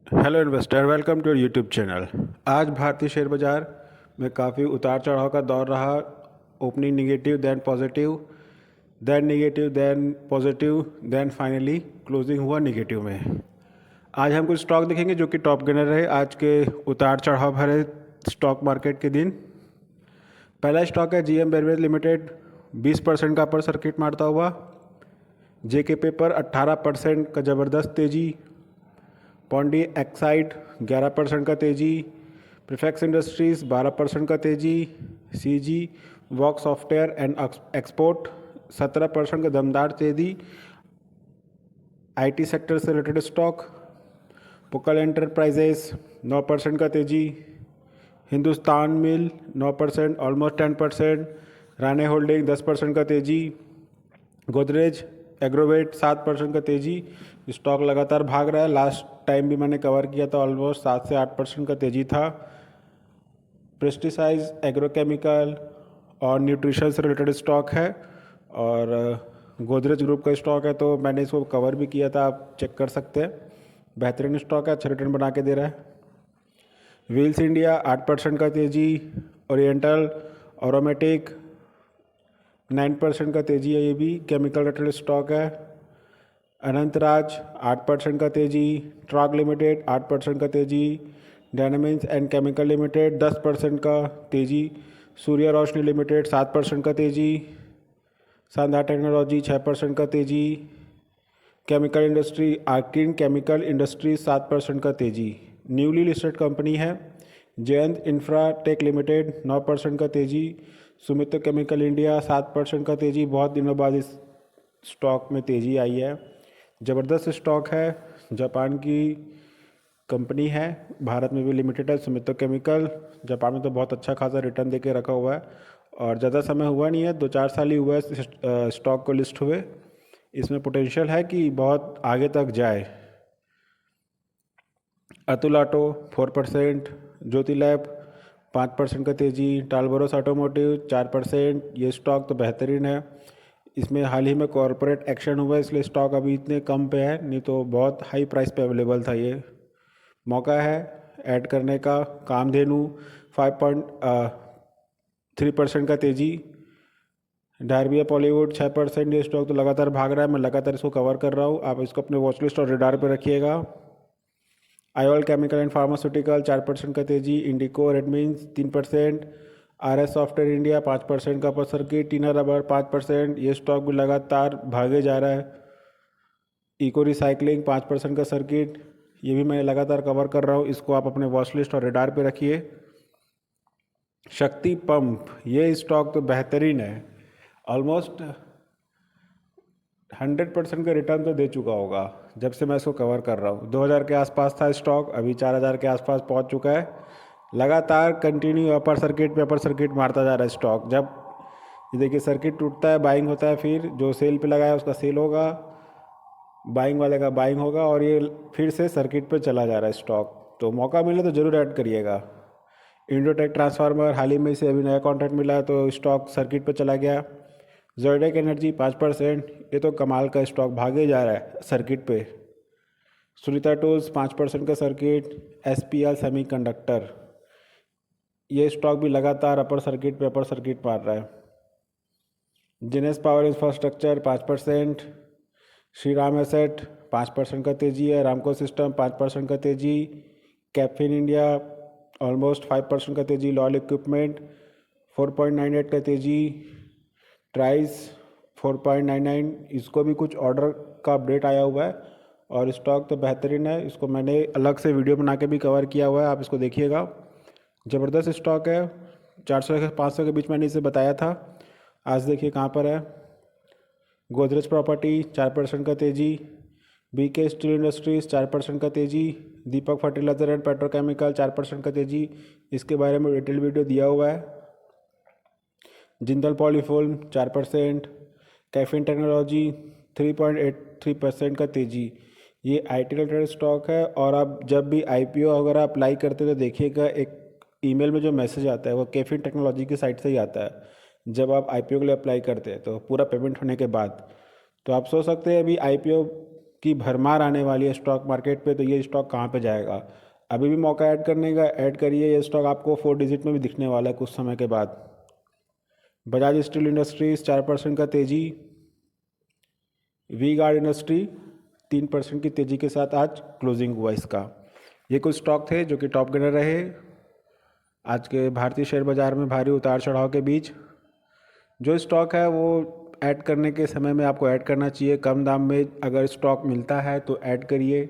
Hello investor, welcome to YouTube channel. आज भारतीय share बाजार में काफ़ी उतार चढ़ाव का दौर रहा। Opening negative, then positive, then finally closing हुआ निगेटिव में। आज हम कुछ स्टॉक देखेंगे जो कि टॉप गेनर रहे आज के उतार चढ़ाव भरे स्टॉक मार्केट के दिन। पहला स्टॉक है जीएम बेवरेज लिमिटेड, 20% का अपर सर्किट मारता हुआ। जेके पेपर 18% का ज़बरदस्त तेज़ी। पॉन्डी एक्साइड 11% का तेज़ी। प्रीफेक्स इंडस्ट्रीज़ 12% का तेज़ी। CG walk software and export 17% का दमदार तेज़ी। आईटी सेक्टर से रिलेटेड स्टॉक पुकल एंटरप्राइजेस 9% का तेज़ी। हिंदुस्तान मिल 9%, ऑलमोस्ट 10%। राणे होल्डिंग 10% का तेज़ी। गोदरेज एग्रोवेट 7% का तेज़ी। स्टॉक लगातार भाग रहा है। लास्ट टाइम भी मैंने कवर किया था, ऑलमोस्ट 7 से 8% का तेज़ी था। प्रेस्टिसाइज एग्रोकेमिकल और न्यूट्रिशन से रिलेटेड स्टॉक है और गोदरेज ग्रुप का स्टॉक है, तो मैंने इसको कवर भी किया था, आप चेक कर सकते हैं। बेहतरीन स्टॉक है, अच्छा रिटर्न बना के दे रहा है। व्हील्स इंडिया 8% का तेज़ी। ओरिएंटल ऑरोमेटिक 9% का तेज़ी है, ये भी केमिकल रिलेटेड स्टॉक है। अनंतराज 8% का तेज़ी। ट्राक लिमिटेड 8% का तेज़ी। डायनामिक्स एंड केमिकल लिमिटेड 10% का तेज़ी। सूर्य रोशनी लिमिटेड 7% का तेज़ी। शानदार टेक्नोलॉजी 6% का तेज़ी। केमिकल इंडस्ट्री आर्किन केमिकल इंडस्ट्री 7% का तेज़ी। न्यूली लिस्टेड कंपनी है जयंत इंफ्राटेक लिमिटेड 9% का तेज़ी। सुमितो केमिकल इंडिया 7% का तेज़ी। बहुत दिनों बाद इस स्टॉक में तेज़ी आई है, ज़बरदस्त स्टॉक है। जापान की कंपनी है, भारत में भी लिमिटेड है सुमितो केमिकल। जापान में तो बहुत अच्छा खासा रिटर्न देके रखा हुआ है और ज़्यादा समय हुआ नहीं है, 2-4 साल ही हुआ है स्टॉक को लिस्ट हुए। इसमें पोटेंशियल है कि बहुत आगे तक जाए। अतुल ऑटो 4%। ज्योति लैब 5% का तेज़ी। टालबोरोस ऑटोमोटिव 4%। ये स्टॉक तो बेहतरीन है। इसमें हाल ही में कॉरपोरेट एक्शन हुआ है, इसलिए स्टॉक अभी इतने कम पे है, नहीं तो बहुत हाई प्राइस पे अवेलेबल था। ये मौका है ऐड करने का। कामधेनु 5.3% का तेज़ी। डायरबिया पॉलीवुड 6%। ये स्टॉक तो लगातार भाग रहा है, मैं लगातार इसको कवर कर रहा हूँ, आप इसको अपने वॉच लिस्ट और रेडार पर रखिएगा। आयोल केमिकल एंड फार्मास्यूटिकल 4% का तेज़ी। इंडिको रेडमीन्स 3%। आर एस सॉफ्टवेयर इंडिया 5% का अपर सर्किट। टीना रबर 5%। ये स्टॉक भी लगातार भागे जा रहा है। इको रिसाइकलिंग 5% का सर्किट, ये भी मैं लगातार कवर कर रहा हूँ, इसको आप अपने वॉच लिस्ट और रेडार पे रखिए। शक्ति पंप, ये स्टॉक तो बेहतरीन है, ऑलमोस्ट 100% का रिटर्न तो दे चुका होगा जब से मैं इसको कवर कर रहा हूँ। 2000 के आसपास था स्टॉक, अभी 4000 के आसपास पहुँच चुका है। लगातार कंटिन्यू अपर सर्किट पे अपर सर्किट मारता जा रहा है स्टॉक। जब ये देखिए सर्किट टूटता है, बाइंग होता है, फिर जो सेल पे लगाया उसका सेल होगा, बाइंग वाले का बाइंग होगा और ये फिर से सर्किट पे चला जा रहा है स्टॉक। तो मौका मिले तो ज़रूर ऐड करिएगा। इंडोटेक ट्रांसफार्मर हाल ही में इसे अभी नया कॉन्ट्रैक्ट मिला है, तो स्टॉक सर्किट पे चला गया। जोइडेक एनर्जी 5%। ये तो कमाल का स्टॉक भागे जा रहा है सर्किट पे। सुनीता टूल्स 5% का सर्किट। एसपीएल सेमी कंडक्टर, ये स्टॉक भी लगातार अपर सर्किट पे अपर सर्किट मार रहा है। Genus power infrastructure 5%। Shriram asset 5% का तेज़ी है। रामको सिस्टम 5% का तेज़ी। कैफिन इंडिया ऑलमोस्ट 5% का तेज़ी। लॉयल इक्विपमेंट 4.98 का तेज़ी। ट्राइस 4.99, इसको भी कुछ ऑर्डर का अपडेट आया हुआ है और स्टॉक तो बेहतरीन है। इसको मैंने अलग से वीडियो बना के भी कवर किया हुआ है, आप इसको देखिएगा। ज़बरदस्त स्टॉक है, 400 से 500 के बीच मैंने इसे बताया था। आज देखिए कहाँ पर है। गोदरेज प्रॉपर्टी 4% का तेज़ी। बीके स्टील इंडस्ट्रीज़ 4% का तेज़ी। दीपक फर्टिलाइजर एंड पेट्रोकेमिकल 4% का तेज़ी, इसके बारे में डिटेल वीडियो दिया हुआ है। जिंदल पॉलीफोल्म 4%। कैफिन टेक्नोलॉजी 3.83% का तेज़ी। ये आईटी रिलेटेड स्टॉक है और आप जब भी आईपीओ वगैरह अप्लाई करते हो तो देखिएगा, एक ईमेल में जो मैसेज आता है वो कैफिन टेक्नोलॉजी की साइट से ही आता है। जब आप आईपीओ के लिए अप्लाई करते हैं तो पूरा पेमेंट होने के बाद, तो आप सोच सकते हैं अभी आईपीओ की भरमार आने वाली है स्टॉक मार्केट पे, तो ये स्टॉक कहाँ पे जाएगा। अभी भी मौका ऐड करने का, ऐड करिए। ये स्टॉक आपको 4 डिजिट में भी दिखने वाला है कुछ समय के बाद। बजाज स्टील इंडस्ट्रीज 4% का तेजी। वी गार्ड इंडस्ट्री 3% की तेजी के साथ आज क्लोजिंग हुआ इसका। ये कुछ स्टॉक थे जो कि टॉप गेनर रहे आज के भारतीय शेयर बाजार में भारी उतार चढ़ाव के बीच। जो स्टॉक है वो ऐड करने के समय में आपको ऐड करना चाहिए। कम दाम में अगर स्टॉक मिलता है तो ऐड करिए,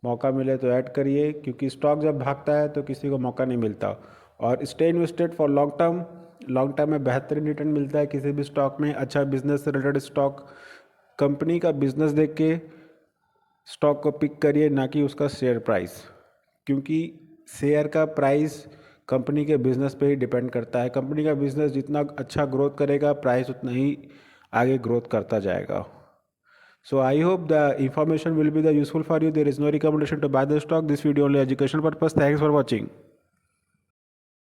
मौका मिले तो ऐड करिए, क्योंकि स्टॉक जब भागता है तो किसी को मौका नहीं मिलता। और stay invested for long term. Long term में बेहतरीन रिटर्न मिलता है किसी भी स्टॉक में। अच्छा बिजनेस से रिलेटेड स्टॉक, कंपनी का बिजनेस देख के स्टॉक को पिक करिए, ना कि उसका शेयर प्राइस, क्योंकि शेयर का प्राइस कंपनी के बिजनेस पे ही डिपेंड करता है। कंपनी का बिजनेस जितना अच्छा ग्रोथ करेगा, प्राइस उतना ही आगे ग्रोथ करता जाएगा। So I hope the information will be the useful for you. There is no recommendation to buy the stock. This video only educational purpose. Thanks for watching.